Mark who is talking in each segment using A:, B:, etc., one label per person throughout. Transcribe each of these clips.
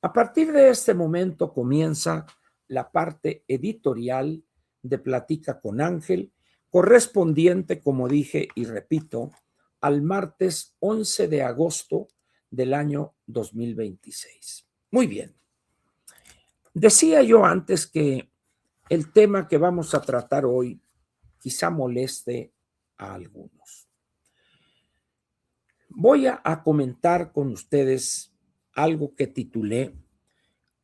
A: A partir de este momento comienza la parte editorial de Platica con Ángel, correspondiente, como dije y repito, al martes 11 de agosto del año 2026. Muy bien. Decía yo antes que el tema que vamos a tratar hoy quizá moleste a algunos. Voy a comentar con ustedes algo que titulé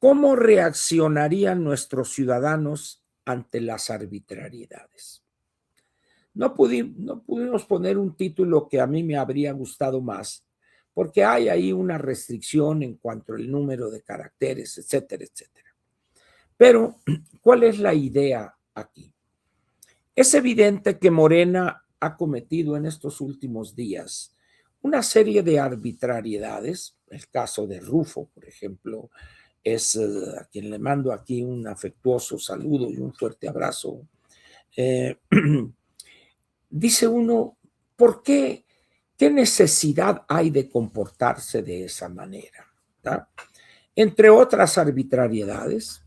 A: ¿Cómo reaccionarían nuestros ciudadanos ante las arbitrariedades? No pudimos poner un título que a mí me habría gustado más, porque hay ahí una restricción en cuanto al número de caracteres, etcétera, etcétera. Pero, ¿cuál es la idea aquí? Es evidente que Morena ha cometido en estos últimos días una serie de arbitrariedades. El caso de Rufo, por ejemplo, es a quien le mando aquí un afectuoso saludo y un fuerte abrazo. Dice uno, ¿por qué? ¿Qué necesidad hay de comportarse de esa manera? ¿Tá? Entre otras arbitrariedades,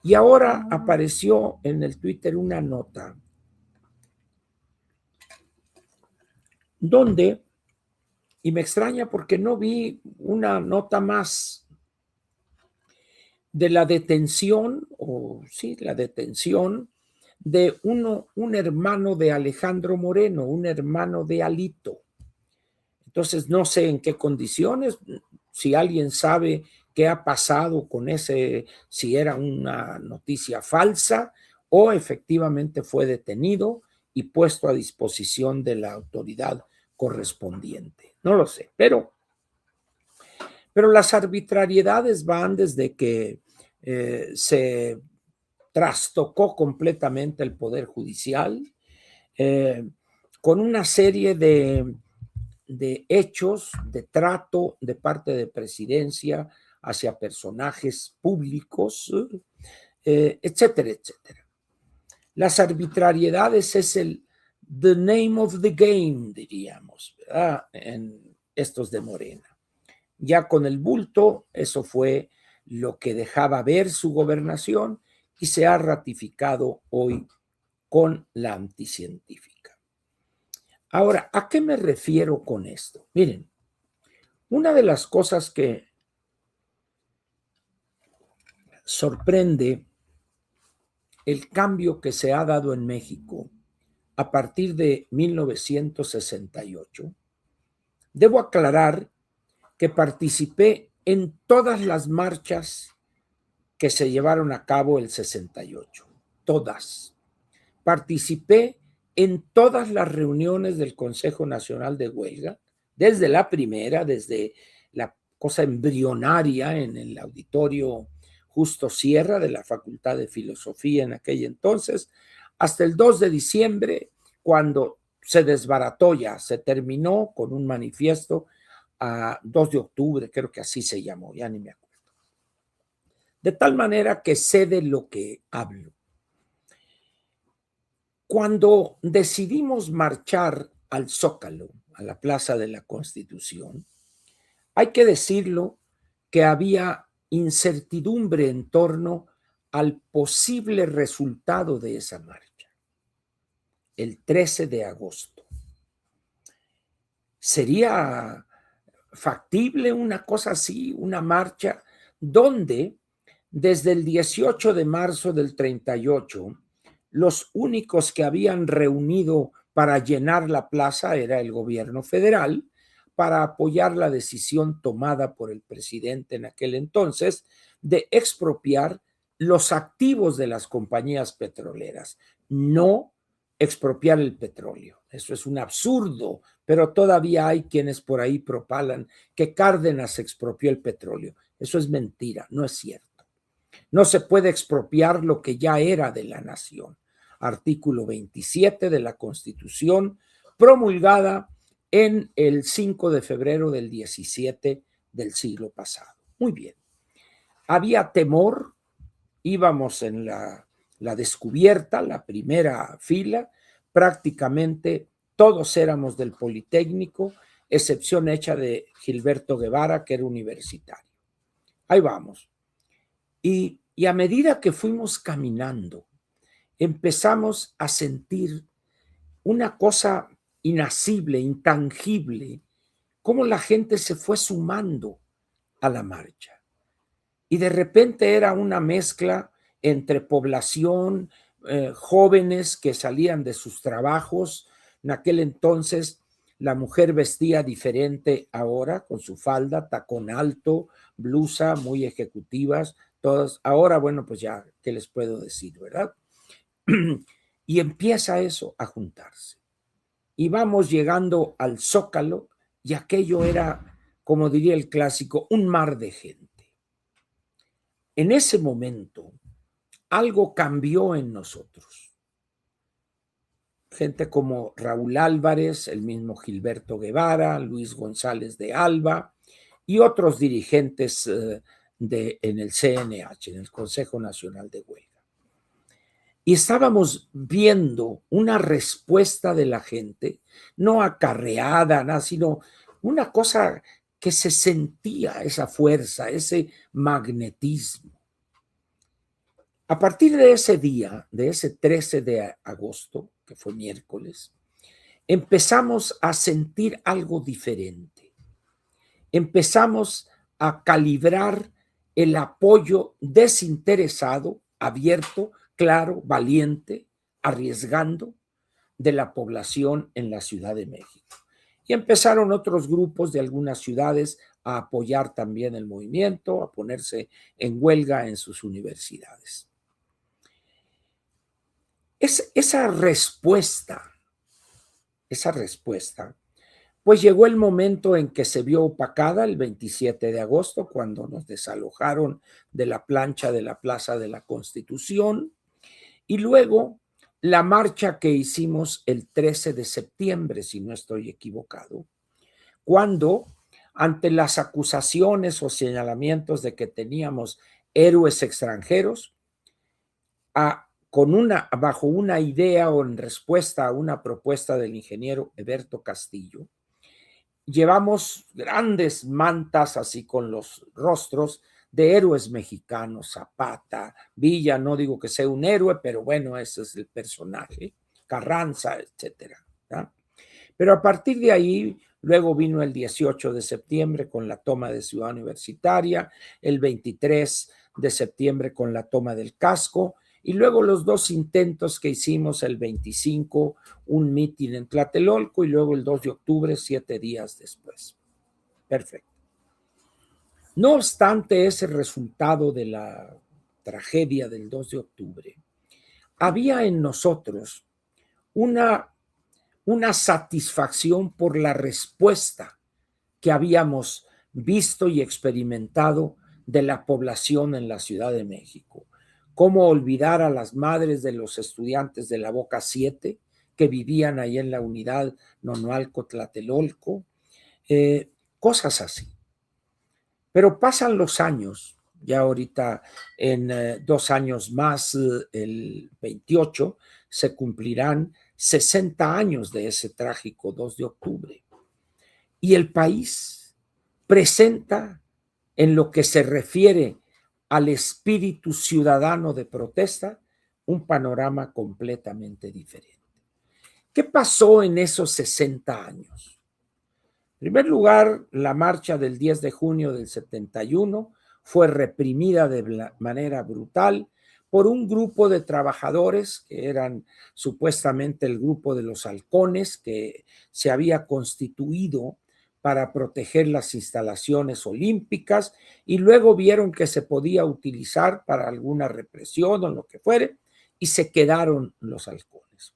A: y ahora apareció en el Twitter una nota donde, y me extraña porque no vi una nota más de la detención, o sí, la detención de un hermano de Alejandro Moreno, un hermano de Alito. Entonces, no sé en qué condiciones, si alguien sabe qué ha pasado con ese, si era una noticia falsa o efectivamente fue detenido y puesto a disposición de la autoridad correspondiente. No lo sé, pero las arbitrariedades van desde que se trastocó completamente el Poder Judicial, con una serie de hechos, de trato de parte de presidencia hacia personajes públicos, etcétera, etcétera. Las arbitrariedades es the name of the game, diríamos, ¿verdad? En estos de Morena. Ya con el bulto, eso fue lo que dejaba ver su gobernación y se ha ratificado hoy con la anticientífica. Ahora, ¿a qué me refiero con esto? Miren, una de las cosas que sorprende el cambio que se ha dado en México a partir de 1968, debo aclarar que participé en todas las marchas que se llevaron a cabo el 68, todas. Participé en todas las reuniones del Consejo Nacional de Huelga, desde la primera, desde la cosa embrionaria en el auditorio Justo Sierra de la Facultad de Filosofía en aquel entonces, hasta el 2 de diciembre, cuando se desbarató ya, se terminó con un manifiesto a 2 de octubre, creo que así se llamó, ya ni me acuerdo. De tal manera que sé de lo que hablo. Cuando decidimos marchar al Zócalo, a la Plaza de la Constitución, hay que decirlo que había incertidumbre en torno al posible resultado de esa marcha, el 13 de agosto. ¿Sería factible una cosa así, una marcha donde desde el 18 de marzo del 38 los únicos que habían reunido para llenar la plaza era el gobierno federal para apoyar la decisión tomada por el presidente en aquel entonces de expropiar los activos de las compañías petroleras, no expropiar el petróleo? Eso es un absurdo, pero todavía hay quienes por ahí propalan que Cárdenas expropió el petróleo. Eso es mentira, no es cierto. No se puede expropiar lo que ya era de la nación. Artículo 27 de la Constitución, promulgada en el 5 de febrero del 17 del siglo pasado. Muy bien. Había temor, íbamos en la descubierta, la primera fila, prácticamente todos éramos del Politécnico, excepción hecha de Gilberto Guevara, que era universitario. Ahí vamos, Y a medida que fuimos caminando, empezamos a sentir una cosa inasible, intangible, cómo la gente se fue sumando a la marcha. Y de repente era una mezcla entre población, jóvenes que salían de sus trabajos. En aquel entonces la mujer vestía diferente ahora, con su falda, tacón alto, blusa, muy ejecutivas, todas. Ahora, bueno, pues ya, ¿qué les puedo decir, verdad? Y empieza eso a juntarse. Y vamos llegando al Zócalo y aquello era, como diría el clásico, un mar de gente. En ese momento, algo cambió en nosotros. Gente como Raúl Álvarez, el mismo Gilberto Guevara, Luis González de Alba y otros dirigentes en el CNH, en el Consejo Nacional de Huelga. Y estábamos viendo una respuesta de la gente, no acarreada, nada, sino una cosa que se sentía, esa fuerza, ese magnetismo. A partir de ese día, de ese 13 de agosto, que fue miércoles, empezamos a sentir algo diferente. Empezamos a calibrar el apoyo desinteresado, abierto, claro, valiente, arriesgando de la población en la Ciudad de México. Y empezaron otros grupos de algunas ciudades a apoyar también el movimiento, a ponerse en huelga en sus universidades. Esa respuesta, pues llegó el momento en que se vio opacada el 27 de agosto, cuando nos desalojaron de la plancha de la Plaza de la Constitución, y luego la marcha que hicimos el 13 de septiembre, si no estoy equivocado, cuando ante las acusaciones o señalamientos de que teníamos héroes extranjeros, bajo una idea o en respuesta a una propuesta del ingeniero Eberto Castillo, llevamos grandes mantas así con los rostros de héroes mexicanos, Zapata, Villa, no digo que sea un héroe, pero bueno, ese es el personaje, Carranza, etcétera, ¿no? Pero a partir de ahí, luego vino el 18 de septiembre con la toma de Ciudad Universitaria, el 23 de septiembre con la toma del Casco, y luego los dos intentos que hicimos el 25, un mitin en Tlatelolco, y luego el 2 de octubre, 7 días después. Perfecto. No obstante ese resultado de la tragedia del 2 de octubre, había en nosotros una satisfacción por la respuesta que habíamos visto y experimentado de la población en la Ciudad de México. ¿Cómo olvidar a las madres de los estudiantes de la Boca 7 que vivían ahí en la unidad Nonualco Tlatelolco? Cosas así. Pero pasan los años, ya ahorita en 2 años más, el 28, se cumplirán 60 años de ese trágico 2 de octubre. Y el país presenta, en lo que se refiere al espíritu ciudadano de protesta, un panorama completamente diferente. ¿Qué pasó en esos 60 años? En primer lugar, la marcha del 10 de junio del 71 fue reprimida de manera brutal por un grupo de trabajadores que eran supuestamente el grupo de los halcones, que se había constituido para proteger las instalaciones olímpicas, y luego vieron que se podía utilizar para alguna represión o lo que fuere, y se quedaron los halcones.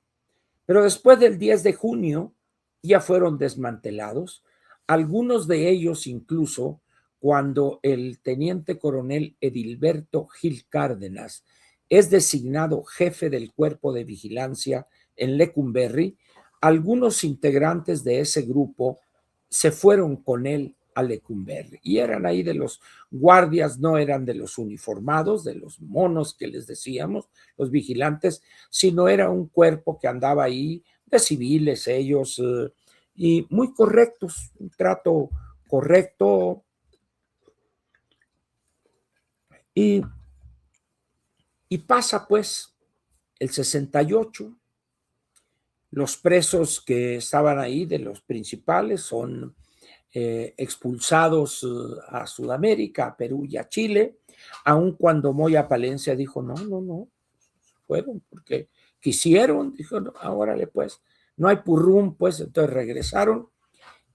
A: Pero después del 10 de junio ya fueron desmantelados, algunos de ellos incluso cuando el teniente coronel Edilberto Gil Cárdenas es designado jefe del cuerpo de vigilancia en Lecumberri, algunos integrantes de ese grupo se fueron con él a Lecumberri y eran ahí de los guardias, no eran de los uniformados, de los monos que les decíamos, los vigilantes, sino era un cuerpo que andaba ahí de civiles ellos, y muy correctos, un trato correcto. Y Y pasa pues el 68, los presos que estaban ahí, de los principales, son expulsados a Sudamérica, a Perú y a Chile, aun cuando Moya Palencia dijo, no, no, no, fueron porque quisieron, dijo, no, órale pues, no hay purrum, pues entonces regresaron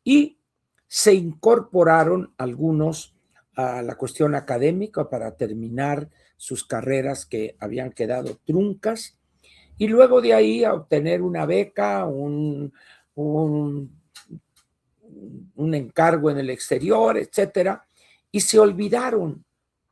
A: y se incorporaron algunos a la cuestión académica para terminar sus carreras que habían quedado truncas y luego de ahí a obtener una beca, un encargo en el exterior, etcétera, y se olvidaron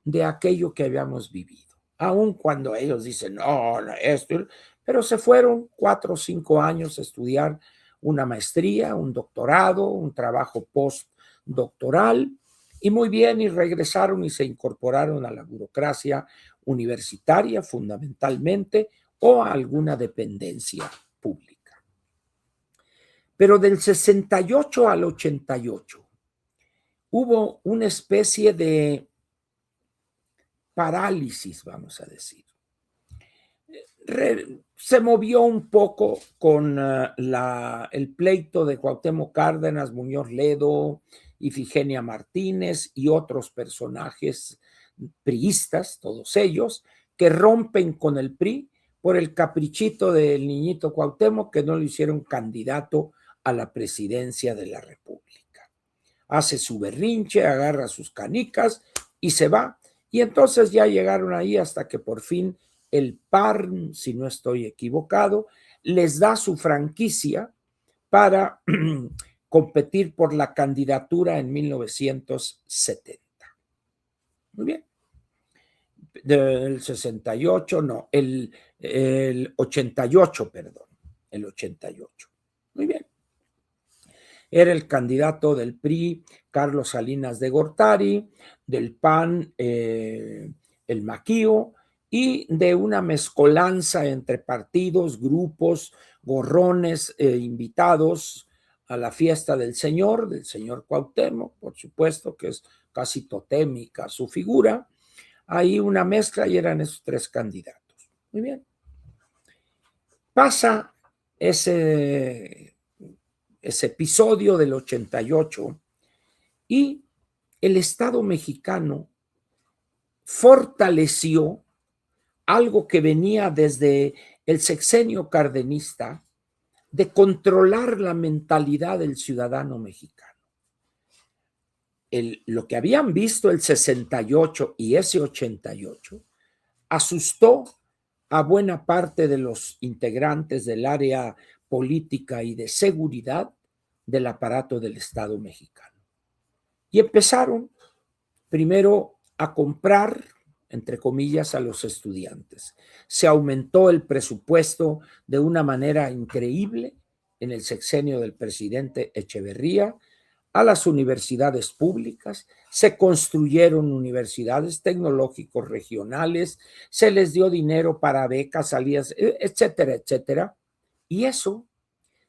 A: de aquello que habíamos vivido, aun cuando ellos dicen, no, no, esto, pero se fueron 4 o 5 años a estudiar una maestría, un doctorado, un trabajo postdoctoral, y muy bien, y regresaron y se incorporaron a la burocracia universitaria fundamentalmente o a alguna dependencia pública. Pero del 68 al 88 hubo una especie de parálisis, vamos a decir. Se movió un poco con el pleito de Cuauhtémoc Cárdenas, Muñoz Ledo, Ifigenia Martínez y otros personajes priistas, todos ellos, que rompen con el PRI por el caprichito del niñito Cuauhtémoc que no lo hicieron candidato a la presidencia de la República. Hace su berrinche, agarra sus canicas y se va. Y entonces ya llegaron ahí hasta que por fin el PARM, si no estoy equivocado, les da su franquicia para competir por la candidatura en 1970. Muy bien. Del 68, no, el 88, perdón, el 88. Muy bien. Era el candidato del PRI, Carlos Salinas de Gortari, del PAN, el Maquío, y de una mezcolanza entre partidos, grupos, gorrones, invitados a la fiesta del señor Cuauhtémoc, por supuesto, que es casi totémica su figura. Ahí una mezcla y eran esos 3 candidatos. Muy bien. Pasa ese episodio del 88 y el Estado mexicano fortaleció algo que venía desde el sexenio cardenista de controlar la mentalidad del ciudadano mexicano. Lo que habían visto el 68 y ese 88 asustó a buena parte de los integrantes del área política y de seguridad del aparato del Estado mexicano. Y empezaron primero a comprar, entre comillas, a los estudiantes. Se aumentó el presupuesto de una manera increíble en el sexenio del presidente Echeverría a las universidades públicas, se construyeron universidades tecnológicos regionales, se les dio dinero para becas, salidas, etcétera, etcétera. Y eso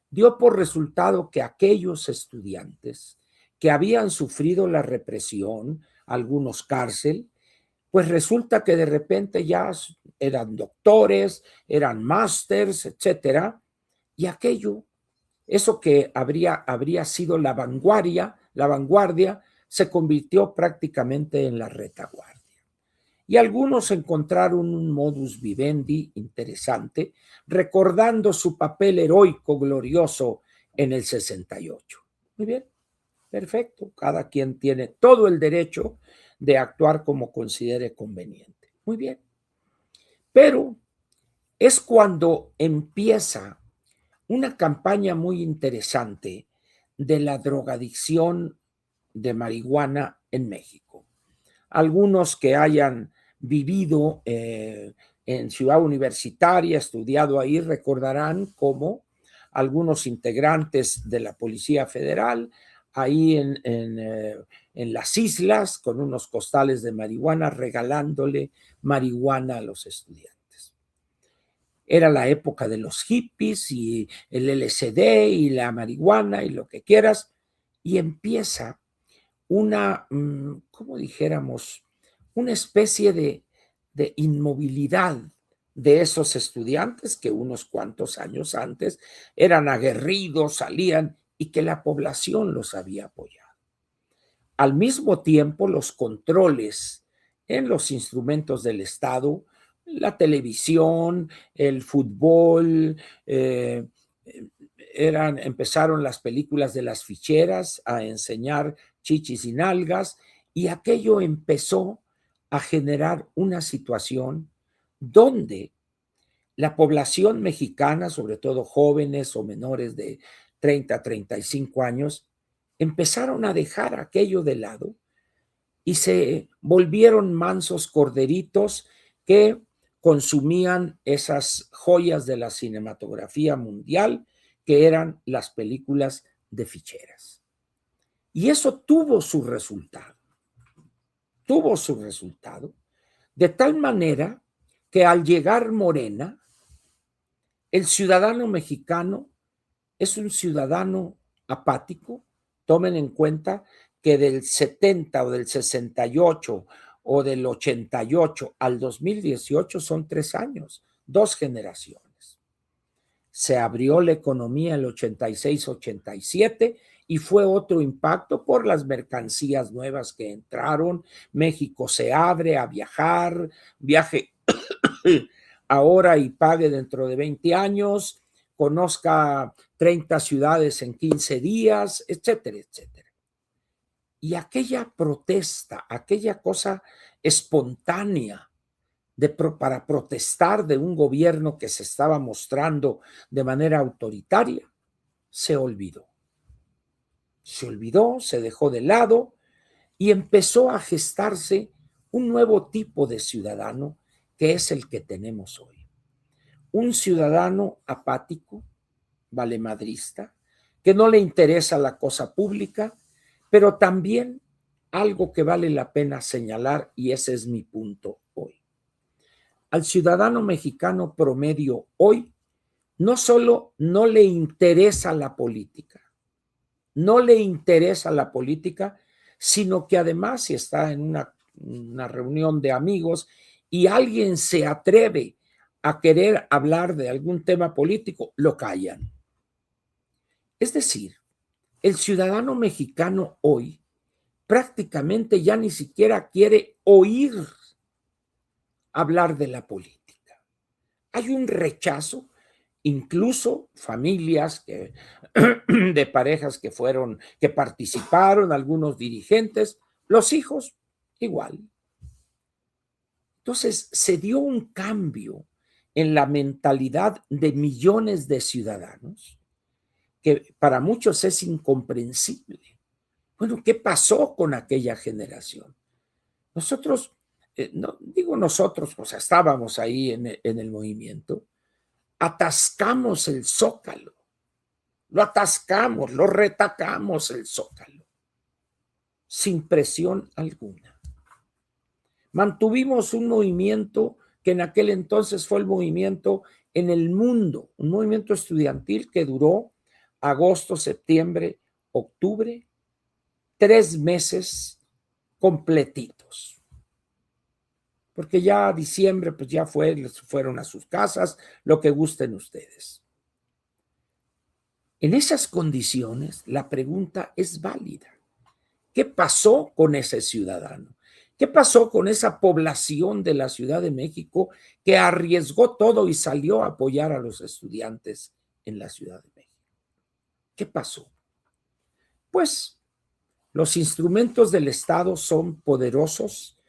A: dio por resultado que aquellos estudiantes que habían sufrido la represión, algunos cárcel, pues resulta que de repente ya eran doctores, eran másters, etcétera, y aquello, eso que habría sido la vanguardia, se convirtió prácticamente en la retaguardia. Y algunos encontraron un modus vivendi interesante, recordando su papel heroico, glorioso en el 68. Muy bien, perfecto. Cada quien tiene todo el derecho de actuar como considere conveniente. Muy bien. Pero es cuando empieza una campaña muy interesante de la drogadicción de marihuana en México. Algunos que hayan vivido en Ciudad Universitaria, estudiado ahí, recordarán cómo algunos integrantes de la Policía Federal, ahí en las islas, con unos costales de marihuana, regalándole marihuana a los estudiantes. Era la época de los hippies y el LSD y la marihuana y lo que quieras, y empieza una, como dijéramos, una especie de inmovilidad de esos estudiantes que unos cuantos años antes eran aguerridos, salían y que la población los había apoyado. Al mismo tiempo, los controles en los instrumentos del Estado, la televisión, el fútbol, empezaron las películas de las ficheras a enseñar chichis y nalgas, y aquello empezó a generar una situación donde la población mexicana, sobre todo jóvenes o menores de 30 a 35 años, empezaron a dejar aquello de lado y se volvieron mansos corderitos que consumían esas joyas de la cinematografía mundial, que eran las películas de ficheras. Y eso tuvo su resultado, de tal manera que al llegar Morena, el ciudadano mexicano es un ciudadano apático. Tomen en cuenta que del 70 o del 68 o del 88 al 2018 son 3 años, 2 generaciones. Se abrió la economía en el 86-87 y fue otro impacto por las mercancías nuevas que entraron. México se abre a viajar, viaje ahora y pague dentro de 20 años, conozca 30 ciudades en 15 días, etcétera, etcétera. Y aquella protesta, aquella cosa espontánea para protestar de un gobierno que se estaba mostrando de manera autoritaria, se olvidó. Se dejó de lado y empezó a gestarse un nuevo tipo de ciudadano que es el que tenemos hoy. Un ciudadano apático, valemadrista, que no le interesa la cosa pública, pero también algo que vale la pena señalar, y ese es mi punto hoy. Al ciudadano mexicano promedio hoy no solo no le interesa la política, sino que además, si está en una reunión de amigos y alguien se atreve a querer hablar de algún tema político, lo callan. Es decir, el ciudadano mexicano hoy prácticamente ya ni siquiera quiere oír hablar de la política. Hay un rechazo, incluso familias de parejas que participaron, algunos dirigentes, los hijos igual. Entonces se dio un cambio en la mentalidad de millones de ciudadanos que para muchos es incomprensible. Bueno, ¿qué pasó con aquella generación? Nosotros, no digo nosotros, o sea, estábamos ahí en el movimiento, atascamos el Zócalo, lo retacamos el Zócalo, sin presión alguna. Mantuvimos un movimiento que en aquel entonces fue el movimiento en el mundo, un movimiento estudiantil que duró agosto, septiembre, octubre, 3 meses completitos. Porque ya diciembre, pues ya fueron a sus casas, lo que gusten ustedes. En esas condiciones, la pregunta es válida. ¿Qué pasó con ese ciudadano? ¿Qué pasó con esa población de la Ciudad de México que arriesgó todo y salió a apoyar a los estudiantes en la Ciudad de México? ¿Qué pasó? Pues los instrumentos del Estado son poderosos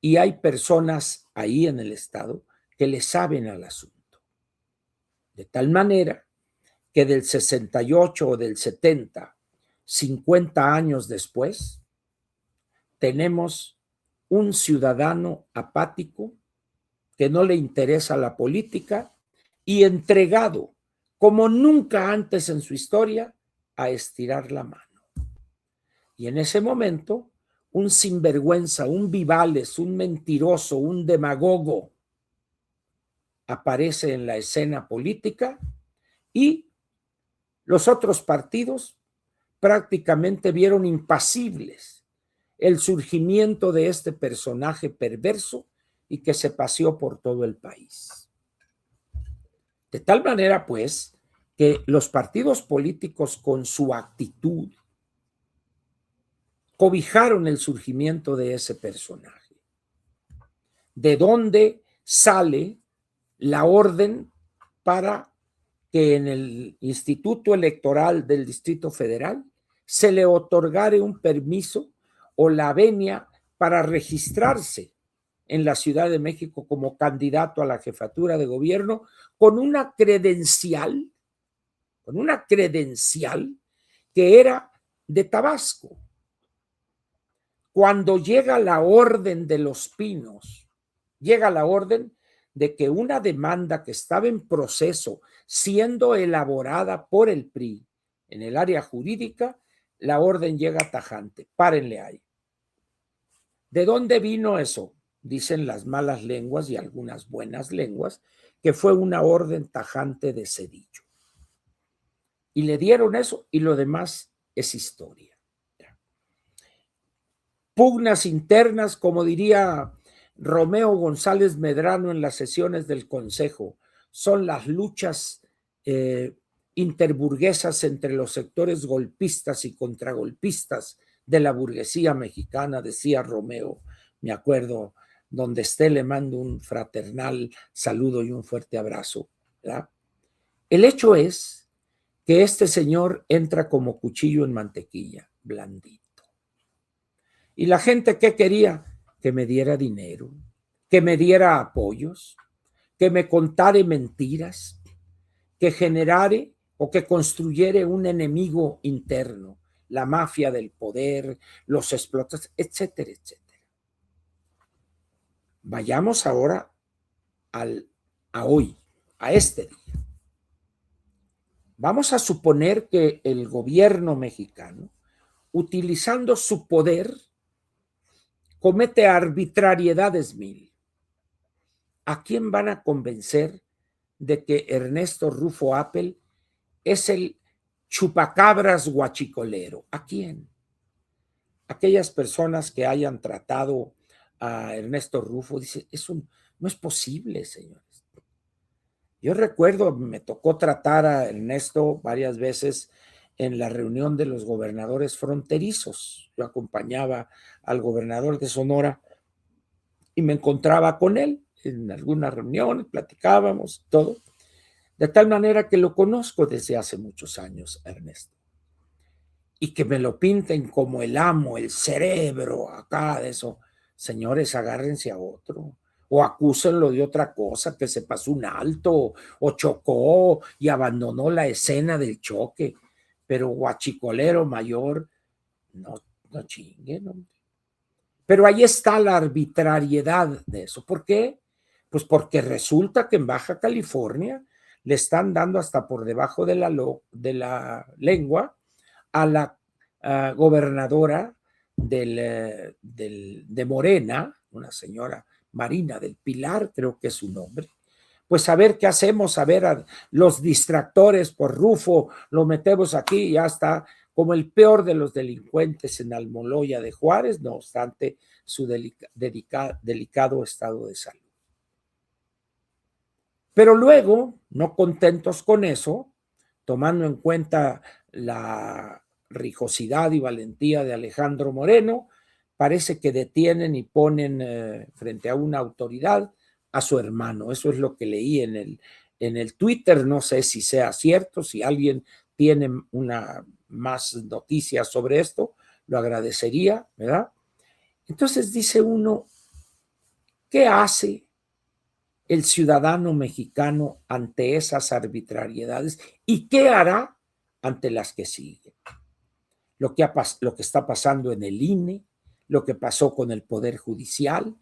A: y hay personas ahí en el Estado que le saben al asunto. De tal manera que del 68 o del 70, 50 años después, tenemos un ciudadano apático que no le interesa la política y entregado como nunca antes en su historia a estirar la mano. Y en ese momento, un sinvergüenza, un vivales, un mentiroso, un demagogo aparece en la escena política y los otros partidos prácticamente vieron impasibles el surgimiento de este personaje perverso y que se paseó por todo el país. De tal manera, pues, que los partidos políticos con su actitud cobijaron el surgimiento de ese personaje. ¿De dónde sale la orden para que en el Instituto Electoral del Distrito Federal se le otorgara un permiso o la venia para registrarse en la Ciudad de México como candidato a la jefatura de gobierno con una credencial que era de Tabasco? Cuando llega la orden de Los Pinos, llega la orden de que una demanda que estaba en proceso, siendo elaborada por el PRI en el área jurídica, la orden llega tajante. Párenle ahí. ¿De dónde vino eso? Dicen las malas lenguas y algunas buenas lenguas que fue una orden tajante de Zedillo. Y le dieron eso y lo demás es historia. Pugnas internas, como diría Romeo González Medrano en las sesiones del Consejo, son las luchas interburguesas entre los sectores golpistas y contragolpistas de la burguesía mexicana, decía Romeo. Me acuerdo, donde esté le mando un fraternal saludo y un fuerte abrazo, ¿verdad? El hecho es que este señor entra como cuchillo en mantequilla, blandito. ¿Y la gente qué quería? Que me diera dinero, que me diera apoyos, que me contare mentiras, que generare o que construyere un enemigo interno, la mafia del poder, los explotantes, etcétera, etcétera. Vayamos ahora a hoy, a este día. Vamos a suponer que el gobierno mexicano, utilizando su poder, comete arbitrariedades mil. ¿A quién van a convencer de que Ernesto Rufo Appel es el chupacabras guachicolero? ¿A quién? Aquellas personas que hayan tratado a Ernesto Rufo dicen, no es posible, señores. Yo recuerdo, me tocó tratar a Ernesto varias veces en la reunión de los gobernadores fronterizos. Yo acompañaba al gobernador de Sonora y me encontraba con él en algunas reuniones, platicábamos, todo. De tal manera que lo conozco desde hace muchos años, Ernesto. Y que me lo pinten como el amo, el cerebro, acá de eso. Señores, agárrense a otro. O acúsenlo de otra cosa, que se pasó un alto, o chocó y abandonó la escena del choque. Pero guachicolero mayor, no chinguen, hombre. Pero ahí está la arbitrariedad de eso. ¿Por qué? Pues porque resulta que en Baja California le están dando hasta por debajo de la lengua a la gobernadora de Morena, una señora Marina del Pilar, creo que es su nombre. Pues a ver qué hacemos, a ver a los distractores por Rufo, lo metemos aquí y ya está como el peor de los delincuentes en Almoloya de Juárez, no obstante su delicado estado de salud. Pero luego, no contentos con eso, tomando en cuenta la rijosidad y valentía de Alejandro Moreno, parece que detienen y ponen frente a una autoridad a su hermano. Eso es lo que leí en el Twitter. No sé si sea cierto, si alguien tiene una más noticias sobre esto, lo agradecería, ¿verdad? Entonces dice uno, ¿qué hace el ciudadano mexicano ante esas arbitrariedades y qué hará ante las que siguen? Lo que está pasando en el INE, lo que pasó con el Poder Judicial,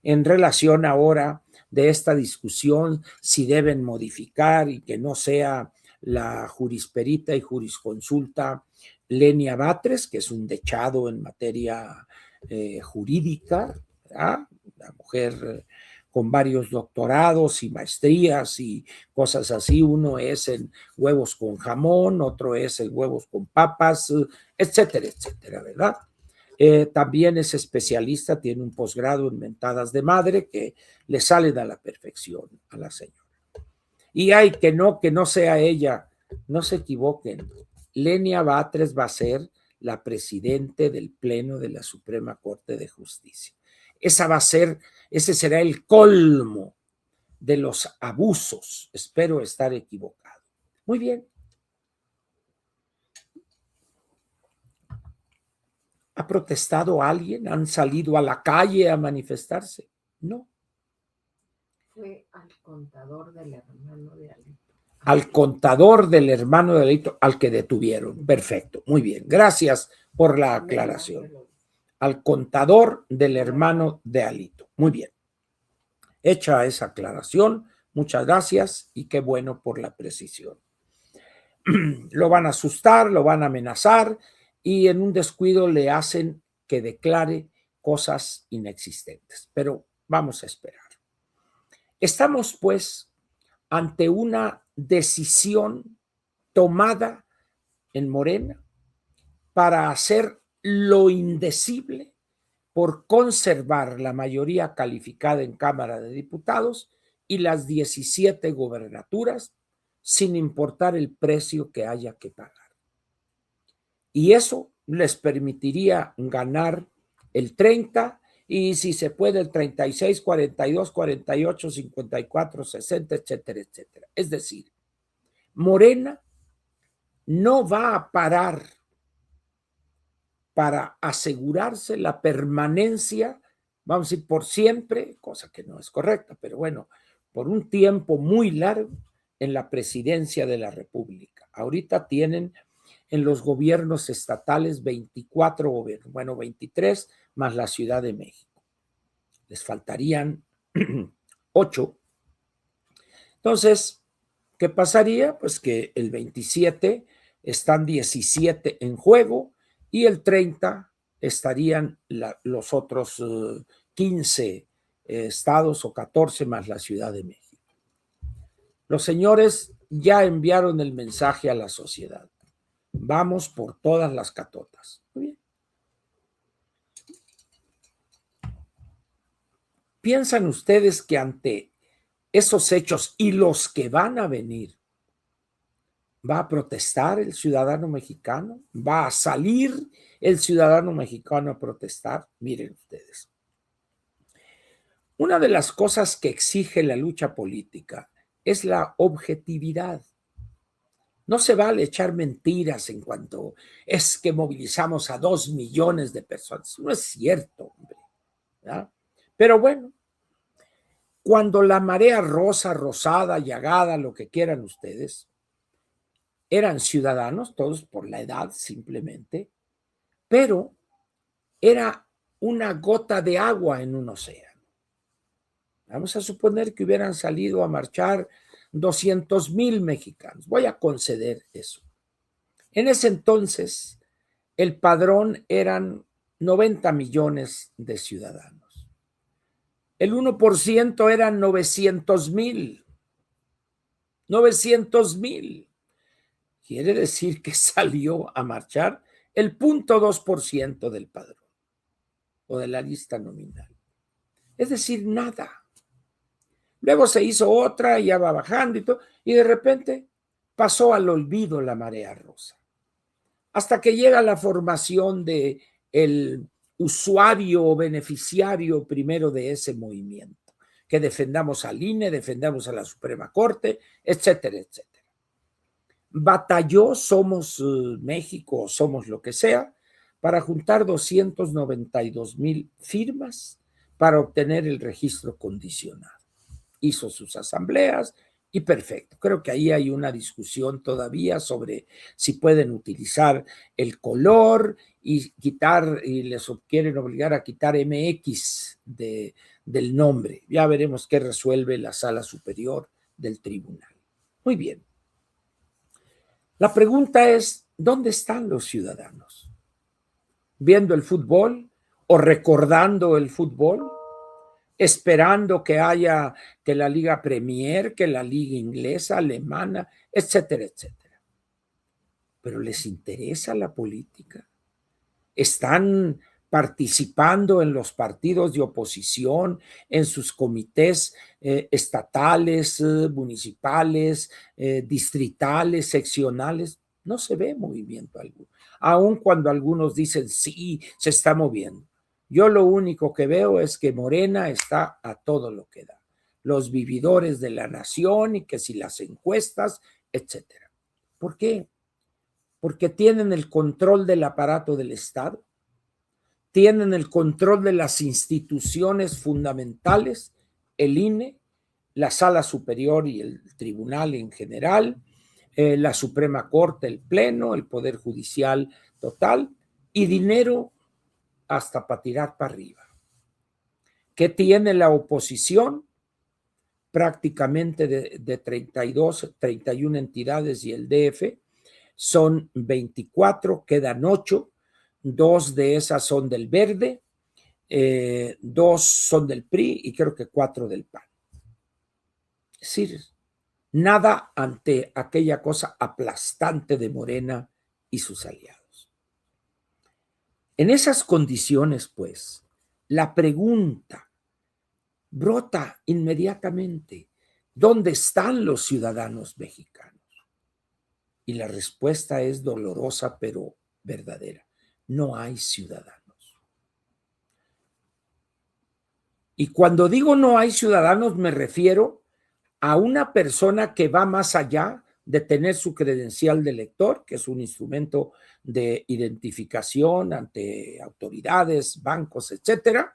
A: en relación ahora de esta discusión si deben modificar y que no sea la jurisperita y jurisconsulta Lenia Batres, que es un dechado en materia jurídica, ¿verdad? Una mujer con varios doctorados y maestrías y cosas así. Uno es en huevos con jamón, otro es en huevos con papas, etcétera, etcétera, ¿verdad? También es especialista, tiene un posgrado en mentadas de madre que le salen a la perfección a la señora. Y hay que no sea ella, no se equivoquen. Lenia Batres va a ser la presidente del Pleno de la Suprema Corte de Justicia. Ese será el colmo de los abusos. Espero estar equivocado. Muy bien. ¿Ha protestado alguien? ¿Han salido a la calle a manifestarse? No.
B: Fue al contador del hermano de Alito.
A: Al contador del hermano de Alito, al que detuvieron. Perfecto, muy bien. Gracias por la aclaración. Al contador del hermano de Alito. Muy bien. Hecha esa aclaración, muchas gracias y qué bueno por la precisión. Lo van a asustar, lo van a amenazar y en un descuido le hacen que declare cosas inexistentes. Pero vamos a esperar. Estamos, pues, ante una decisión tomada en Morena para hacer lo indecible por conservar la mayoría calificada en Cámara de Diputados y las 17 gobernaturas, sin importar el precio que haya que pagar. Y eso les permitiría ganar el 30 y si se puede el 36, 42, 48, 54, 60, etcétera, etcétera. Es decir, Morena no va a parar para asegurarse la permanencia, vamos a decir, por siempre, cosa que no es correcta, pero bueno, por un tiempo muy largo en la presidencia de la República. Ahorita tienen en los gobiernos estatales 24 gobiernos, bueno, 23 más la Ciudad de México. Les faltarían 8. Entonces, ¿qué pasaría? Pues que el 27 están 17 en juego y el 30 estarían los otros 15 estados o 14 más la Ciudad de México. Los señores ya enviaron el mensaje a la sociedad. Vamos por todas las catotas. Muy bien. ¿Piensan ustedes que ante esos hechos y los que van a venir, va a protestar el ciudadano mexicano? ¿Va a salir el ciudadano mexicano a protestar? Miren ustedes. Una de las cosas que exige la lucha política es la objetividad. No se vale echar mentiras en cuanto es que movilizamos a 2 millones de personas. No es cierto, hombre. ¿Verdad? Pero bueno, cuando la marea rosa, rosada, llagada, lo que quieran ustedes, eran ciudadanos, todos por la edad simplemente, pero era una gota de agua en un océano. Vamos a suponer que hubieran salido a marchar 200,000 mexicanos. Voy a conceder eso. En ese entonces, el padrón eran 90 millones de ciudadanos. El 1% eran 900,000. 900,000. Quiere decir que salió a marchar el 0.2% del padrón o de la lista nominal. Es decir, nada. Luego se hizo otra y ya va bajando y todo, y de repente pasó al olvido la marea rosa. Hasta que llega la formación de el usuario o beneficiario primero de ese movimiento, que defendamos al INE, defendamos a la Suprema Corte, etcétera, etcétera. Batalló Somos México, Somos lo que sea, para juntar 292,000 firmas para obtener el registro condicionado. Hizo sus asambleas y perfecto. Creo que ahí hay una discusión todavía sobre si pueden utilizar el color y quitar, y les quieren obligar a quitar MX del nombre. Ya veremos qué resuelve la Sala Superior del Tribunal. Muy bien. La pregunta es, ¿dónde están los ciudadanos? ¿Viendo el fútbol o recordando el fútbol? ¿Esperando que haya que la Liga Premier, que la Liga Inglesa, Alemana, etcétera, etcétera? ¿Pero les interesa la política? ¿Están participando en los partidos de oposición, en sus comités estatales, municipales, distritales, seccionales. No se ve movimiento alguno, aun cuando algunos dicen sí, se está moviendo. Yo lo único que veo es que Morena está a todo lo que da. Los vividores de la nación y que si las encuestas, etcétera. ¿Por qué? Porque tienen el control del aparato del Estado, tienen el control de las instituciones fundamentales, el INE, la Sala Superior y el Tribunal en general, la Suprema Corte, el Pleno, el Poder Judicial total, y dinero hasta para tirar para arriba. ¿Qué tiene la oposición? Prácticamente de 32, 31 entidades y el DF, son 24, quedan 8, 2 de esas son del Verde, 2 son del PRI y creo que 4 del PAN. Es decir, nada ante aquella cosa aplastante de Morena y sus aliados. En esas condiciones, pues, la pregunta brota inmediatamente: ¿dónde están los ciudadanos mexicanos? Y la respuesta es dolorosa, pero verdadera. No hay ciudadanos. Y cuando digo no hay ciudadanos, me refiero a una persona que va más allá de tener su credencial de elector, que es un instrumento de identificación ante autoridades, bancos, etcétera,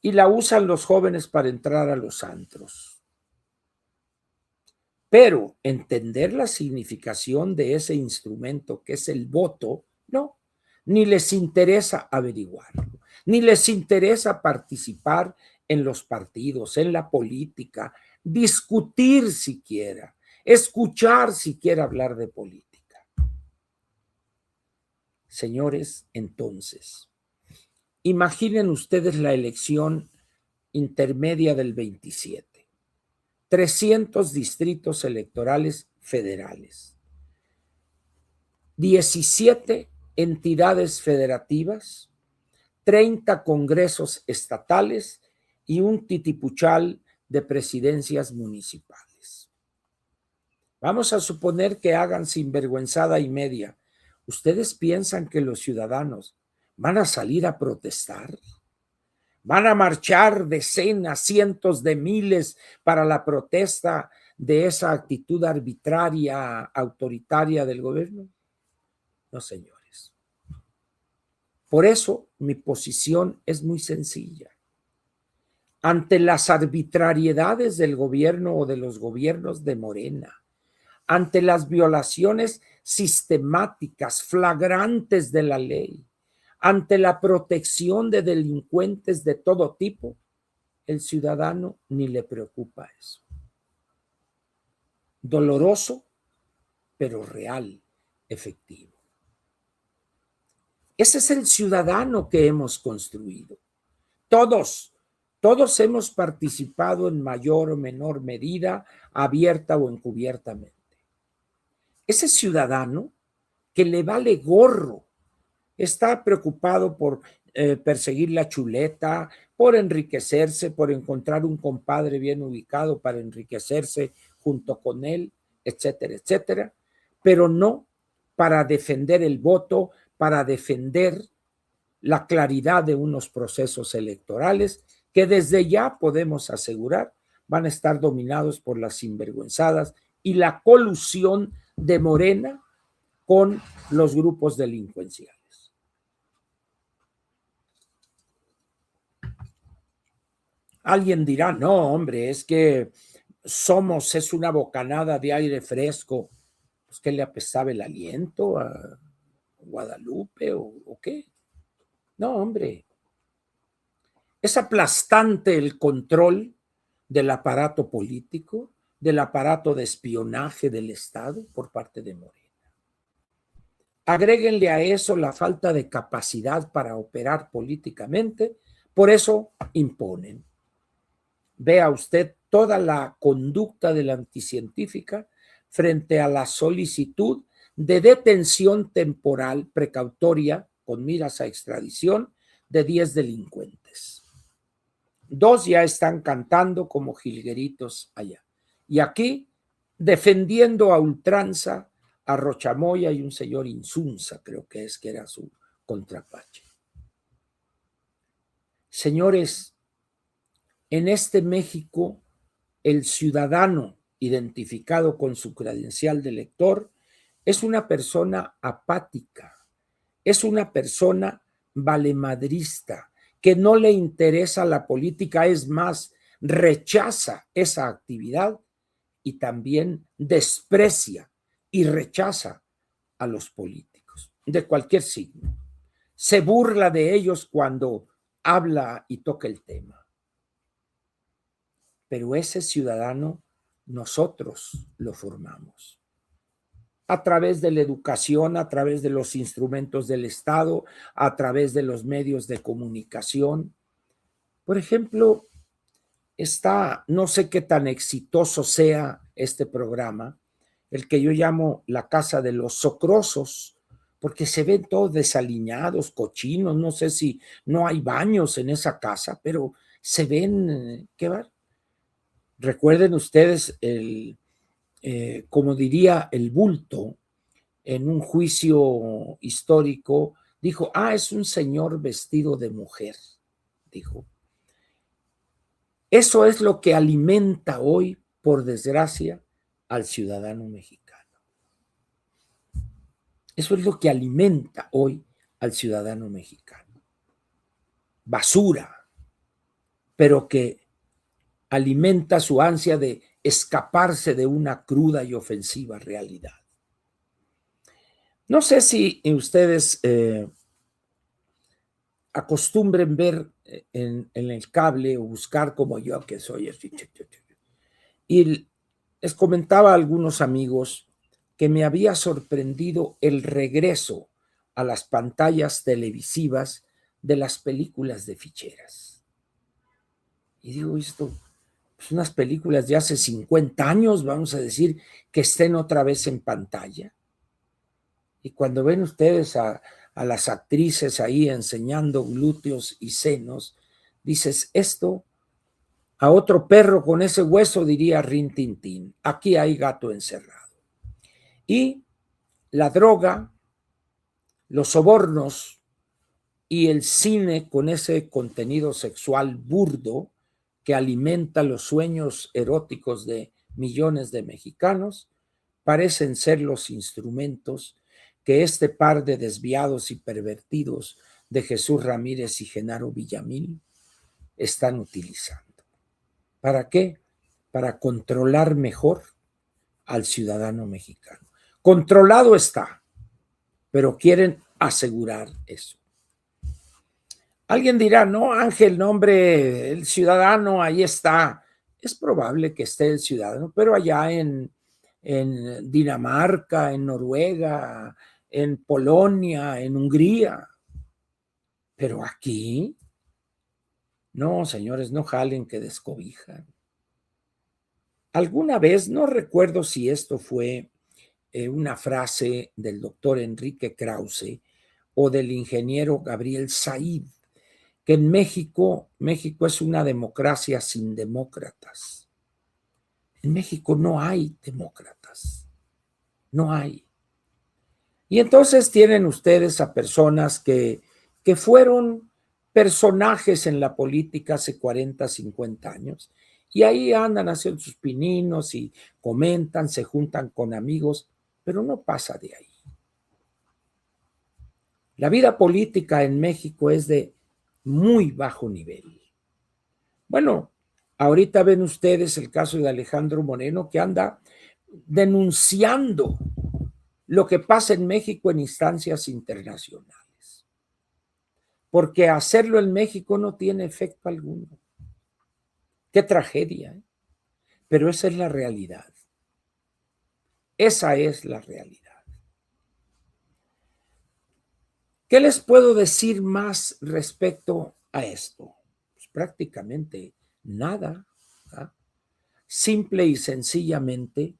A: y la usan los jóvenes para entrar a los antros. Pero entender la significación de ese instrumento que es el voto, no, ni les interesa averiguarlo, ni les interesa participar en los partidos, en la política, discutir siquiera, escuchar siquiera hablar de política. Señores, entonces, imaginen ustedes la elección intermedia del 27. 300 distritos electorales federales, 17 entidades federativas, 30 congresos estatales y un titipuchal de presidencias municipales. Vamos a suponer que hagan sinvergüenzada y media. ¿Ustedes piensan que los ciudadanos van a salir a protestar? ¿Van a marchar decenas, cientos de miles para la protesta de esa actitud arbitraria, autoritaria del gobierno? No, señores. Por eso mi posición es muy sencilla. Ante las arbitrariedades del gobierno o de los gobiernos de Morena, ante las violaciones sistemáticas, flagrantes de la ley, ante la protección de delincuentes de todo tipo, el ciudadano ni le preocupa eso. Doloroso, pero real, efectivo. Ese es el ciudadano que hemos construido. Todos hemos participado en mayor o menor medida, abierta o encubiertamente. Ese ciudadano que le vale gorro, está preocupado por perseguir la chuleta, por enriquecerse, por encontrar un compadre bien ubicado para enriquecerse junto con él, etcétera, etcétera, pero no para defender el voto, para defender la claridad de unos procesos electorales que desde ya podemos asegurar van a estar dominados por las sinvergüenzadas y la colusión de Morena con los grupos delincuenciales. Alguien dirá, no, hombre, es que es una bocanada de aire fresco. Pues, ¿qué le apestaba el aliento a Guadalupe o qué? No, hombre. Es aplastante el control del aparato político, del aparato de espionaje del Estado por parte de Morena. Agréguenle a eso la falta de capacidad para operar políticamente, por eso imponen. Vea usted toda la conducta de la anticientífica frente a la solicitud de detención temporal precautoria con miras a extradición de 10 delincuentes. 2 ya están cantando como jilgueritos allá. Y aquí, defendiendo a ultranza a Rochamoya y un señor Insunza, creo que era su contrapache. Señores, en este México, el ciudadano identificado con su credencial de elector es una persona apática, es una persona valemadrista, que no le interesa la política, es más, rechaza esa actividad y también desprecia y rechaza a los políticos de cualquier signo. Se burla de ellos cuando habla y toca el tema. Pero ese ciudadano nosotros lo formamos a través de la educación, a través de los instrumentos del Estado, a través de los medios de comunicación. Por ejemplo, no sé qué tan exitoso sea este programa, el que yo llamo la casa de los socrosos, porque se ven todos desaliñados, cochinos, no sé si no hay baños en esa casa, pero se ven, ¿qué va? Recuerden ustedes como diría el Bulto, en un juicio histórico, dijo, es un señor vestido de mujer, dijo. Eso es lo que alimenta hoy, por desgracia, al ciudadano mexicano. Eso es lo que alimenta hoy al ciudadano mexicano. Basura, pero que alimenta su ansia de escaparse de una cruda y ofensiva realidad. No sé si ustedes acostumbren ver en el cable o buscar como yo, que soy así. Y les comentaba a algunos amigos que me había sorprendido el regreso a las pantallas televisivas de las películas de ficheras. Y digo, esto, pues unas películas de hace 50 años, vamos a decir, que estén otra vez en pantalla. Y cuando ven ustedes a las actrices ahí enseñando glúteos y senos, dices, esto a otro perro con ese hueso diría Rin Tin Tin, aquí hay gato encerrado. Y la droga, los sobornos y el cine con ese contenido sexual burdo que alimenta los sueños eróticos de millones de mexicanos, parecen ser los instrumentos que este par de desviados y pervertidos de Jesús Ramírez y Genaro Villamil están utilizando. ¿Para qué? Para controlar mejor al ciudadano mexicano. Controlado está, pero quieren asegurar eso. Alguien dirá, no, Ángel, no, hombre, el ciudadano ahí está. Es probable que esté el ciudadano, pero allá en Dinamarca, en Noruega, en Polonia, en Hungría. Pero aquí, no, señores, no jalen que descobijan. Alguna vez, no recuerdo si esto fue una frase del doctor Enrique Krause o del ingeniero Gabriel Said, que en México es una democracia sin demócratas. En México no hay demócratas, no hay. Y entonces tienen ustedes a personas que fueron personajes en la política hace 40, 50 años, y ahí andan haciendo sus pininos y comentan, se juntan con amigos, pero no pasa de ahí. La vida política en México es de muy bajo nivel. Bueno, ahorita ven ustedes el caso de Alejandro Moreno, que anda denunciando lo que pasa en México en instancias internacionales, porque hacerlo en México no tiene efecto alguno. Qué tragedia, ¿eh? Pero esa es la realidad. Esa es la realidad. ¿Qué les puedo decir más respecto a esto? Pues prácticamente nada, ¿verdad? Simple y sencillamente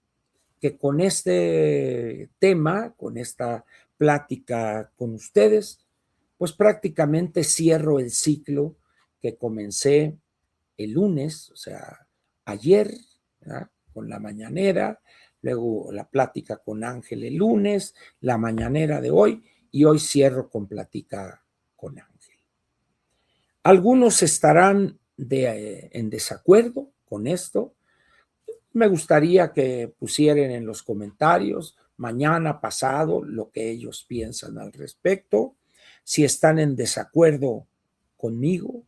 A: que con este tema, con esta plática con ustedes, pues prácticamente cierro el ciclo que comencé el lunes, o sea, ayer, ¿verdad?, con la mañanera, luego la plática con Ángel el lunes, la mañanera de hoy, y hoy cierro con plática con Ángel. Algunos estarán en desacuerdo con esto. Me gustaría que pusieran en los comentarios mañana, pasado, lo que ellos piensan al respecto, si están en desacuerdo conmigo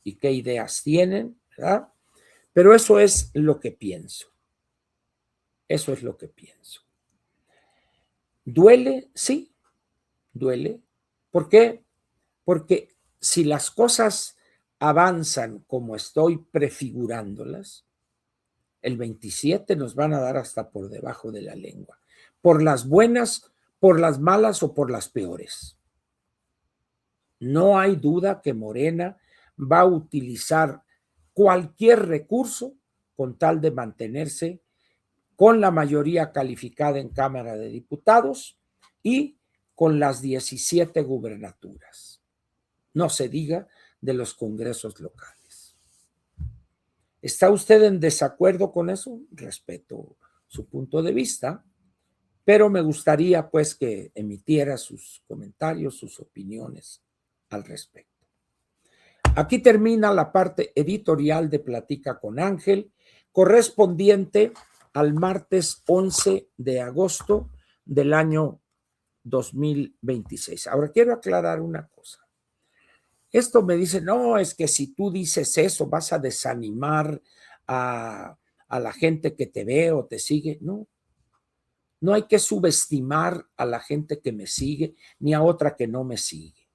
A: y qué ideas tienen, ¿verdad? Pero eso es lo que pienso. Eso es lo que pienso. ¿Duele? Sí, duele. ¿Por qué? Porque si las cosas avanzan como estoy prefigurándolas, el 27 nos van a dar hasta por debajo de la lengua. Por las buenas, por las malas o por las peores. No hay duda que Morena va a utilizar cualquier recurso con tal de mantenerse con la mayoría calificada en Cámara de Diputados y con las 17 gubernaturas. No se diga de los congresos locales. ¿Está usted en desacuerdo con eso? Respeto su punto de vista, pero me gustaría pues que emitiera sus comentarios, sus opiniones al respecto. Aquí termina la parte editorial de Platica con Ángel, correspondiente al martes 11 de agosto del año 2026. Ahora quiero aclarar una cosa. Esto me dice, no, es que si tú dices eso vas a desanimar a la gente que te ve o te sigue. No, no hay que subestimar a la gente que me sigue ni a otra que no me sigue.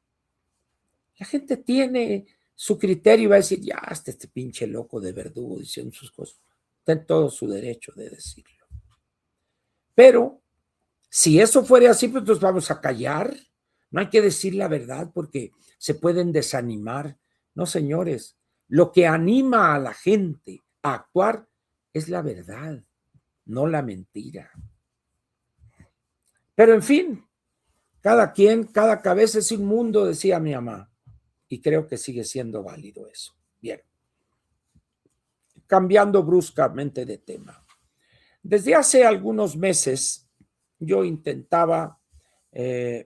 A: La gente tiene su criterio y va a decir, ya, hasta este pinche loco de Verdugo diciendo sus cosas. Está en todo su derecho de decirlo. Pero si eso fuera así, pues nos vamos a callar. No hay que decir la verdad porque se pueden desanimar. No, señores, lo que anima a la gente a actuar es la verdad, no la mentira. Pero en fin, cada quien, cada cabeza es un mundo, decía mi mamá. Y creo que sigue siendo válido eso. Bien. Cambiando bruscamente de tema. Desde hace algunos meses yo intentaba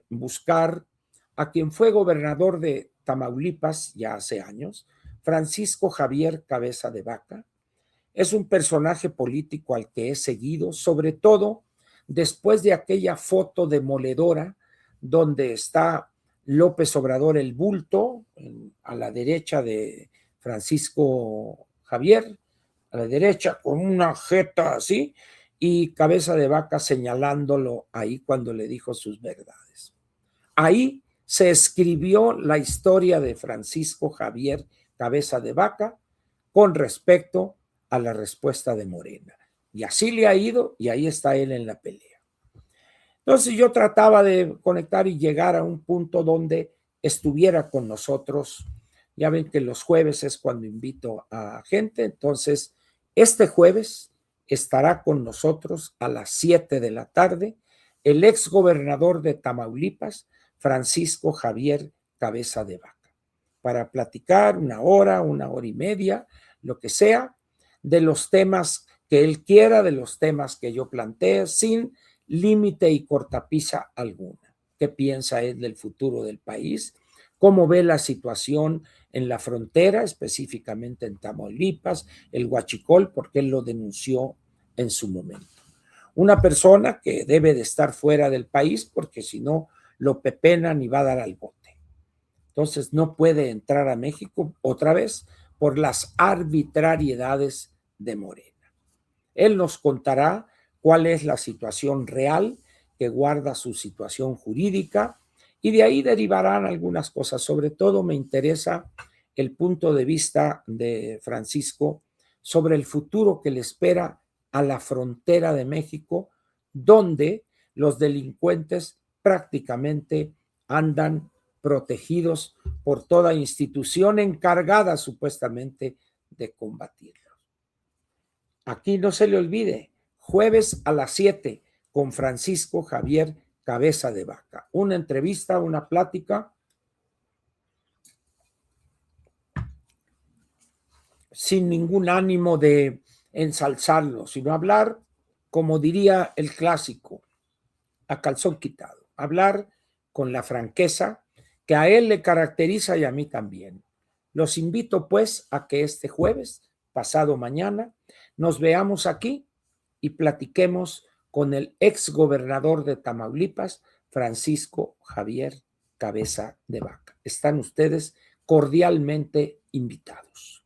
A: buscar a quien fue gobernador de Tamaulipas ya hace años, Francisco Javier Cabeza de Vaca. Es un personaje político al que he seguido, sobre todo después de aquella foto demoledora donde está López Obrador el bulto a la derecha de Francisco Javier, a la derecha con una jeta así y Cabeza de Vaca señalándolo ahí cuando le dijo sus verdades. Ahí se escribió la historia de Francisco Javier Cabeza de Vaca con respecto a la respuesta de Morena. Y así le ha ido y ahí está él en la pelea. Entonces yo trataba de conectar y llegar a un punto donde estuviera con nosotros. Ya ven que los jueves es cuando invito a gente. Entonces, este jueves estará con nosotros a las 7 de la tarde el ex gobernador de Tamaulipas, Francisco Javier Cabeza de Vaca, para platicar una hora y media, lo que sea, de los temas que él quiera, de los temas que yo plantee, sin límite y cortapisa alguna. ¿Qué piensa él del futuro del país? ¿Cómo ve la situación en la frontera, específicamente en Tamaulipas, el huachicol, porque él lo denunció en su momento? Una persona que debe de estar fuera del país porque si no lo pepenan y va a dar al bote. Entonces no puede entrar a México otra vez por las arbitrariedades de Morena. Él nos contará cuál es la situación real que guarda su situación jurídica y de ahí derivarán algunas cosas. Sobre todo me interesa el punto de vista de Francisco sobre el futuro que le espera a la frontera de México, donde los delincuentes prácticamente andan protegidos por toda institución encargada supuestamente de combatirlos. Aquí no se le olvide, jueves a las 7 con Francisco Javier Cabeza de Vaca. Una entrevista, una plática sin ningún ánimo de ensalzarlo, sino hablar, como diría el clásico, a calzón quitado, hablar con la franqueza que a él le caracteriza y a mí también. Los invito pues a que este jueves, pasado mañana, nos veamos aquí y platiquemos con el ex gobernador de Tamaulipas, Francisco Javier Cabeza de Vaca. Están ustedes cordialmente invitados.